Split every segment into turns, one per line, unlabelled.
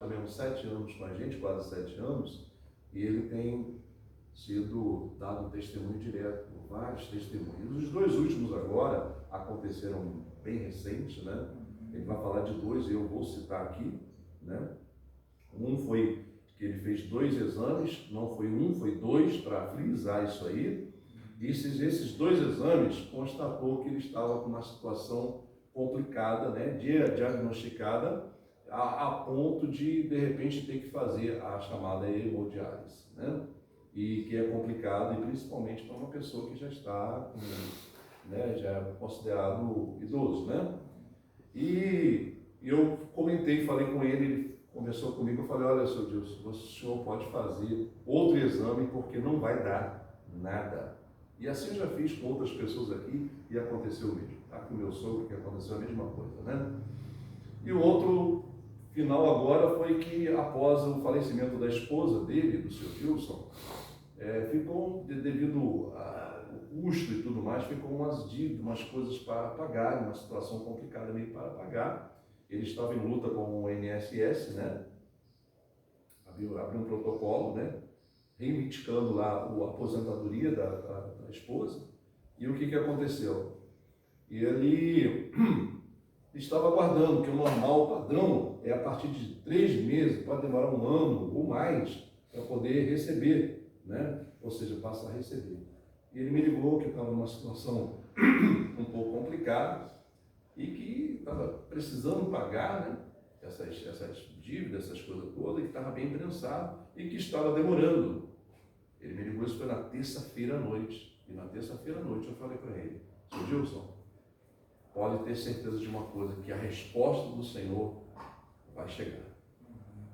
também uns 7 anos com a gente, quase 7 anos, e ele tem sido dado um testemunho direto, vários testemunhos. Os 2 últimos agora aconteceram bem recentes, né? Ele vai falar de 2 e eu vou citar aqui, né? Um foi que ele fez 2 exames, não foi 1, foi 2, para frisar isso aí. E esses 2 exames constatou que ele estava com uma situação complicada, né? Diagnosticada a ponto de repente ter que fazer a chamada hemodiálise, né? E que é complicado, e principalmente para uma pessoa que já está, né, já é considerado idoso, né? E eu comentei, falei com ele, ele conversou comigo, eu falei, olha, seu Dilson, o senhor pode fazer outro exame porque não vai dar nada. E assim eu já fiz com outras pessoas aqui e aconteceu o mesmo. Tá com o meu sogro que aconteceu a mesma coisa, né? E o outro final agora foi que após o falecimento da esposa dele, do seu Dilson, ficou, devido ao custo e tudo mais, ficou umas dívidas, umas coisas para pagar, uma situação complicada meio para pagar. Ele estava em luta com o INSS, né? Abriu um protocolo, né? Reivindicando lá a aposentadoria da esposa. E o que aconteceu? Ele estava aguardando, que o normal, o padrão, é a partir de 3 meses, pode demorar 1 ano ou mais, para poder receber, né? Ou seja, passa a receber. E ele me ligou que estava numa situação um pouco complicada e que estava precisando pagar, né? Essas dívidas, essas coisas todas, e que estava bem prensado e que estava demorando. Ele me ligou, isso foi na terça-feira à noite. E na terça-feira à noite eu falei para ele, seu Gilson, pode ter certeza de uma coisa, que a resposta do Senhor vai chegar.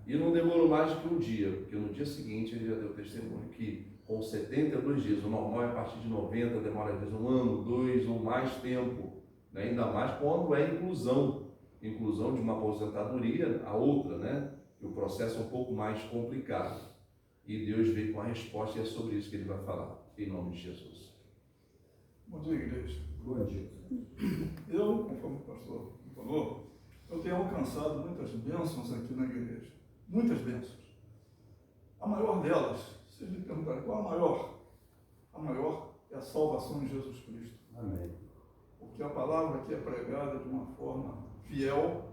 E não demorou mais do que um dia, porque no dia seguinte ele já deu testemunho que com 72 dias, o normal é a partir de 90, demora às vezes 1 ano, 2 ou mais tempo, né? Ainda mais quando é inclusão de uma aposentadoria a outra, né? E o processo é um pouco mais complicado. E Deus veio com a resposta e é sobre isso que ele vai falar, em nome de Jesus.
Bom dia, igreja.
Bom dia.
Eu, conforme o pastor falou, eu tenho alcançado muitas bênçãos aqui na igreja. Muitas bênçãos. A maior delas, se vocês me perguntarem qual a maior? A maior é a salvação em Jesus Cristo.
Amém.
Porque a palavra aqui é pregada de uma forma fiel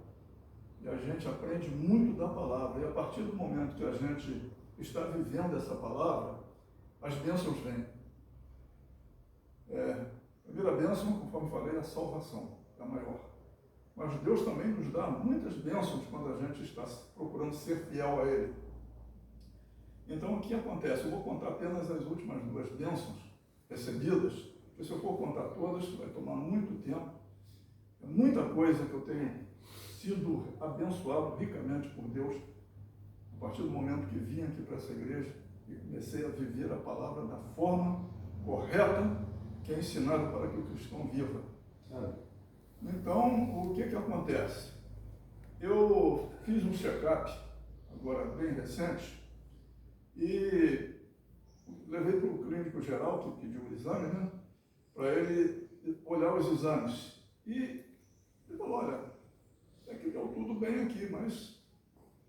e a gente aprende muito da palavra. E a partir do momento que a gente está vivendo essa palavra, as bênçãos vêm. A primeira bênção, conforme falei, é a salvação, é a maior. Mas Deus também nos dá muitas bênçãos quando a gente está procurando ser fiel a Ele. Então, o que acontece? Eu vou contar apenas as últimas 2 bênçãos recebidas, porque se eu for contar todas, vai tomar muito tempo. É muita coisa que eu tenho sido abençoado ricamente por Deus, a partir do momento que vim aqui para essa igreja e comecei a viver a palavra da forma correta que é ensinado para que o cristão viva. Então, o que acontece? Eu fiz um check-up, agora bem recente, e levei para o clínico geral, que pediu o exame, né? Para ele olhar os exames. E ele falou, olha, é que deu tudo bem aqui, mas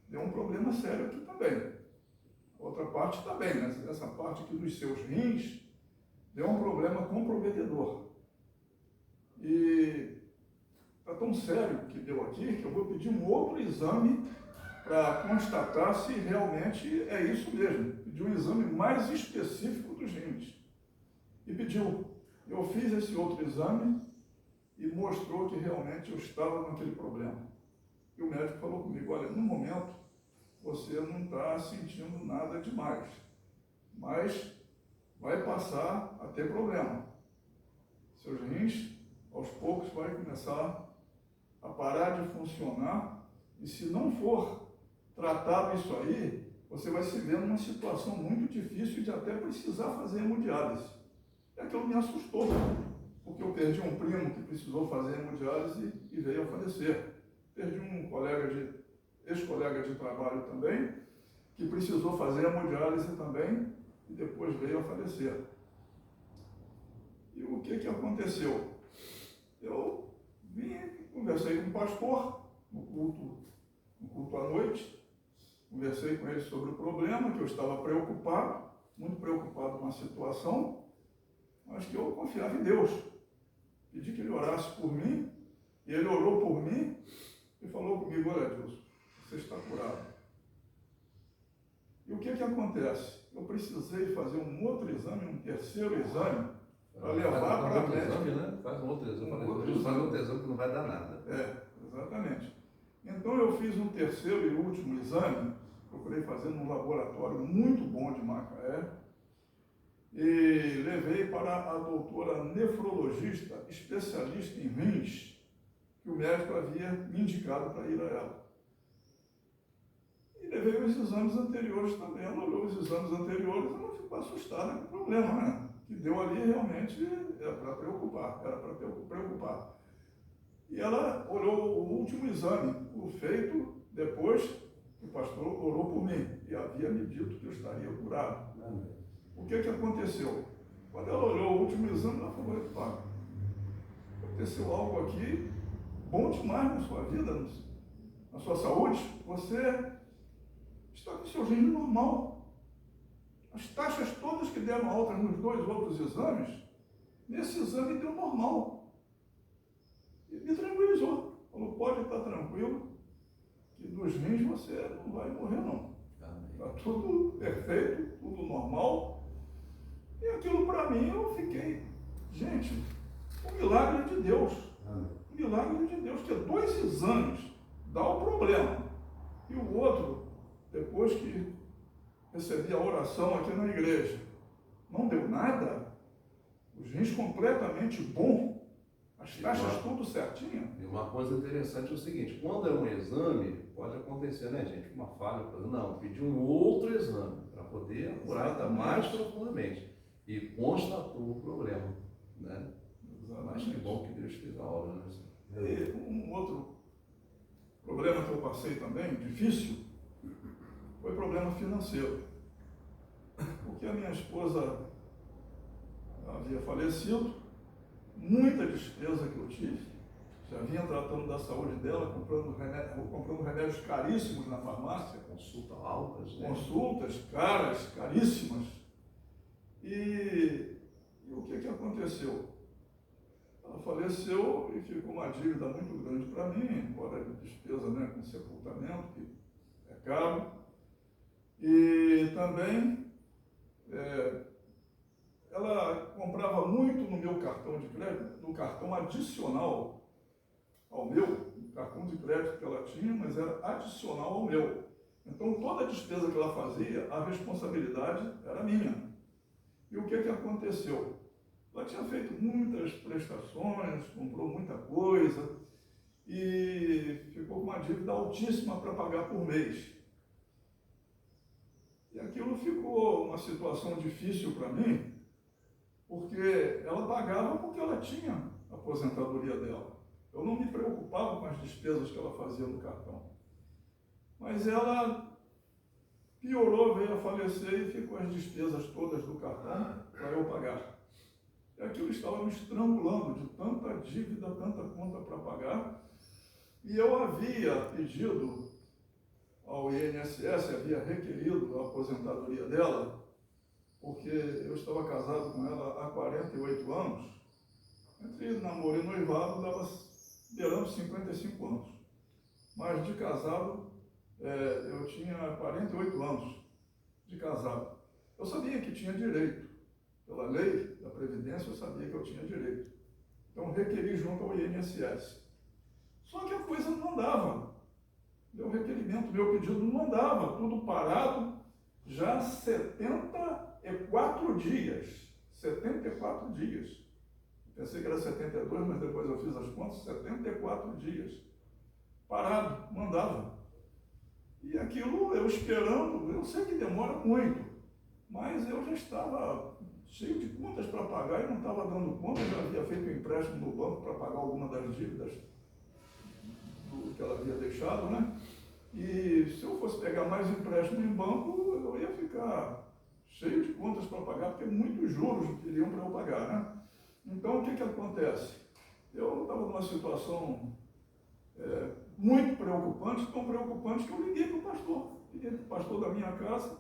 deu um problema sério aqui também. A outra parte está bem, mas essa parte aqui dos seus rins deu um problema comprometedor. E está tão sério que deu aqui que eu vou pedir um outro exame para constatar se realmente é isso mesmo. Pedir um exame mais específico dos rins. E pediu. Eu fiz esse outro exame e mostrou que realmente eu estava com aquele problema. E o médico falou comigo, olha, no momento você não está sentindo nada demais, mas vai passar a ter problema. Seus rins, aos poucos, vai começar a parar de funcionar e se não for tratado isso aí, você vai se ver numa situação muito difícil de até precisar fazer hemodiálise. E aquilo me assustou, porque eu perdi um primo que precisou fazer hemodiálise e veio a falecer. Perdi um ex-colega de trabalho também, que precisou fazer hemodiálise também e depois veio a falecer. E o que aconteceu? Eu vim, conversei com o pastor no culto à noite, conversei com ele sobre o problema, que eu estava preocupado, muito preocupado com a situação, mas que eu confiava em Deus. Pedi que ele orasse por mim, e ele orou por mim e falou comigo: olha, Deus, você está curado. E o que acontece? Eu precisei fazer um outro exame, um terceiro exame, para levar para a médica.
Né? Faz um outro exame, faz um outro exame que não vai dar nada.
Exatamente. Então eu fiz um terceiro e último exame, procurei fazer num laboratório muito bom de Macaé, e levei para a doutora nefrologista, especialista em rins, que o médico havia me indicado para ir a ela. E levei os exames anteriores também. Ela olhou os exames anteriores e ela ficou assustada com o problema, né? Que deu ali realmente era para preocupar. E ela olhou o último exame, o feito depois que o pastor orou por mim e havia me dito que eu estaria curado. O que aconteceu? Quando ela olhou o último exame, ela falou: epa, aconteceu algo aqui bom demais na sua vida, na sua saúde. Você está com seu gênio normal. As taxas todas que deram alta nos dois outros exames, nesse exame deu normal. E me tranquilizou. Falou: pode estar tranquilo, que dos rins você não vai morrer não. Está tudo perfeito, tudo normal. E aquilo para mim, eu fiquei, gente, um milagre de Deus. Um milagre de Deus, que dois exames dá o problema. E o outro, depois que recebi a oração aqui na igreja, não deu nada, os rins completamente bom, as taxas tudo certinho.
E uma coisa interessante é o seguinte: quando é um exame, pode acontecer, né, gente, uma falha, não, pedir um outro exame para poder apurar ainda mais profundamente. E constatou o problema, né? Mas que bom que Deus fez a obra, né?
E um outro problema que eu passei também, difícil, foi problema financeiro. Porque a minha esposa havia falecido, muita despesa que eu tive, já vinha tratando da saúde dela, comprando remédios caríssimos na farmácia.
Consultas altas, né?
Consultas caras, caríssimas. E o que aconteceu? Ela faleceu e ficou uma dívida muito grande para mim, embora de despesa, né, com sepultamento, que é caro. E também ela comprava muito no meu cartão de crédito, no cartão adicional ao meu, o cartão de crédito que ela tinha, mas era adicional ao meu. Então toda a despesa que ela fazia, a responsabilidade era minha. E o que aconteceu? Ela tinha feito muitas prestações, comprou muita coisa e ficou com uma dívida altíssima para pagar por mês. E aquilo ficou uma situação difícil para mim, porque ela pagava porque ela tinha a aposentadoria dela. Eu não me preocupava com as despesas que ela fazia no cartão. Mas ela piorou, veio a falecer e ficou as despesas todas do cartão para eu pagar. E aquilo estava me estrangulando de tanta dívida, tanta conta para pagar. E eu havia pedido ao INSS, havia requerido a aposentadoria dela, porque eu estava casado com ela há 48 anos. Entre namoro e noivado dava beirando 55 anos. Mas de casado, eu tinha 48 anos de casado. Eu sabia que tinha direito. Pela lei da Previdência, eu sabia que eu tinha direito. Então, requeri junto ao INSS. Só que a coisa não andava. Meu requerimento, meu pedido não andava. Tudo parado, já 74 dias. 74 dias. Pensei que era 72, mas depois eu fiz as contas, 74 dias. Parado, não andava. E aquilo, eu esperando, eu sei que demora muito, mas eu já estava cheio de contas para pagar e não estava dando conta, eu já havia feito um empréstimo no banco para pagar alguma das dívidas que ela havia deixado, né? E se eu fosse pegar mais empréstimo em banco, eu ia ficar cheio de contas para pagar, porque muitos juros iriam para eu pagar, né? Então, o que acontece? Eu estava numa situação muito preocupante, tão preocupante que eu liguei para o pastor. Liguei para o portão da minha casa,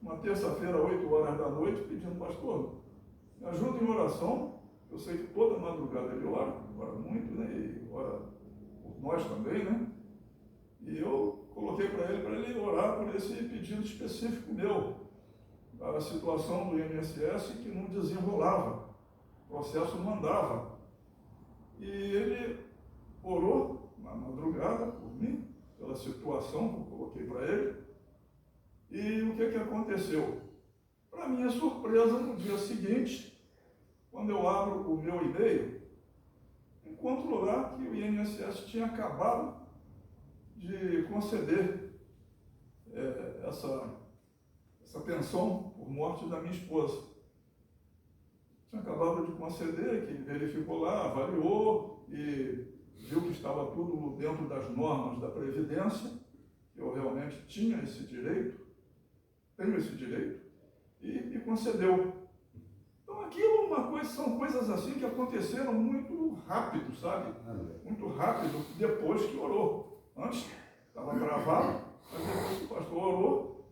uma terça-feira, 8 horas da noite, pedindo: pastor, me ajuda em oração. Eu sei que toda madrugada ele ora muito, né? E ora por nós também, né? E eu coloquei para ele orar por esse pedido específico meu, para a situação do INSS que não desenrolava, o processo não andava. E ele orou na madrugada por mim, pela situação que eu coloquei para ele. E o que aconteceu? Para minha surpresa, no dia seguinte, quando eu abro o meu e-mail, encontro lá que o INSS tinha acabado de conceder essa pensão por morte da minha esposa. Tinha acabado de conceder, que verificou lá, avaliou e viu que estava tudo dentro das normas da Previdência, que eu realmente tinha esse direito, tenho esse direito, e concedeu. Então aquilo são coisas assim que aconteceram muito rápido, sabe? Muito rápido, depois que orou. Antes estava travado, mas depois que o pastor orou,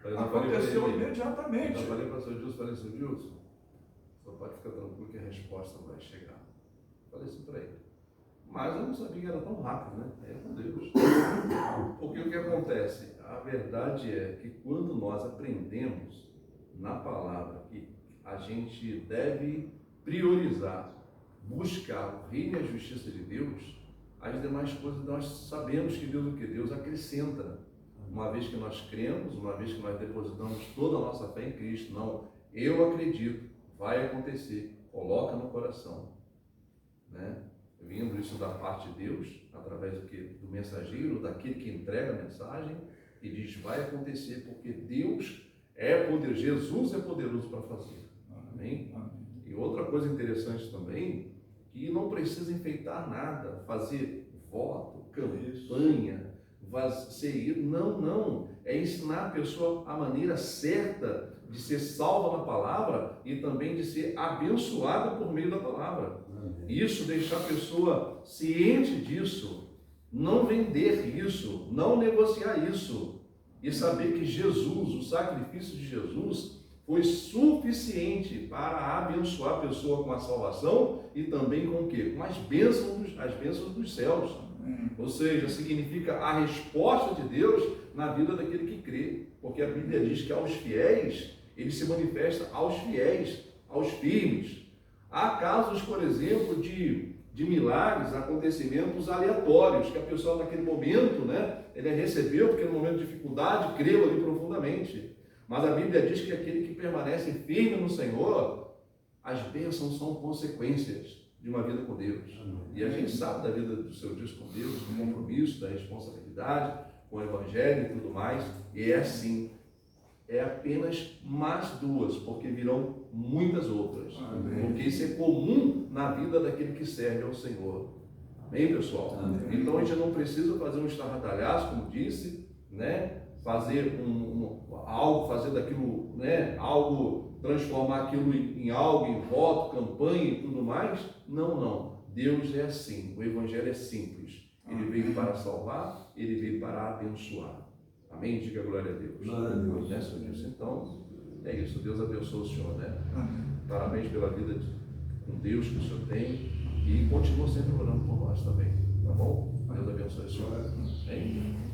aconteceu imediatamente.
Eu falei para o pastor Dilson, seu Dilson, só pode ficar tranquilo que a resposta vai chegar. Falei isso para ele. Mas eu não sabia que era tão rápido, né? É com Deus. Porque o que acontece? A verdade é que quando nós aprendemos na palavra que a gente deve priorizar, buscar o reino e a justiça de Deus, as demais coisas nós sabemos que Deus acrescenta. Uma vez que nós cremos, uma vez que nós depositamos toda a nossa fé em Cristo, não, eu acredito, vai acontecer, coloca no coração, né? Vindo isso da parte de Deus, através do mensageiro, daquele que entrega a mensagem, e diz: vai acontecer, porque Deus é poderoso, Jesus é poderoso para fazer. Amém? E outra coisa interessante também, que não precisa enfeitar nada, fazer voto, campanha, não, é ensinar a pessoa a maneira certa de ser salva na palavra e também de ser abençoada por meio da palavra. Isso, deixar a pessoa ciente disso, não vender isso, não negociar isso, e saber que Jesus, o sacrifício de Jesus, foi suficiente para abençoar a pessoa com a salvação e também com o quê? Com as bênçãos dos céus. Ou seja, significa a resposta de Deus na vida daquele que crê, porque a Bíblia diz que aos fiéis, ele se manifesta aos fiéis, aos firmes. Há casos, por exemplo, de milagres, acontecimentos aleatórios, que a pessoa naquele momento, né, ele recebeu, porque no momento de dificuldade, creu ali profundamente. Mas a Bíblia diz que aquele que permanece firme no Senhor, as bênçãos são consequências de uma vida com Deus. E a gente sabe da vida do seu Deus com Deus, do compromisso, da responsabilidade, com o Evangelho e tudo mais. E é assim, é apenas mais duas, porque virão muitas outras. Amém. Porque isso é comum na vida daquele que serve ao Senhor. Amém, pessoal? Amém. Então a gente não precisa fazer um estardalhaço, como disse, né? Fazer algo, fazer daquilo, né? Algo, transformar aquilo em algo, em voto, campanha e tudo mais. Não. Deus é assim, o Evangelho é simples. Ele veio para salvar, ele veio para abençoar. Amém? Diga glória a Deus.
Glória a Deus.
Né, Senhor Deus? Então, é isso. Deus abençoe o Senhor, né? Parabéns pela vida com Deus que o Senhor tem e continua sempre orando por nós também. Tá bom? Deus abençoe o Senhor. Amém?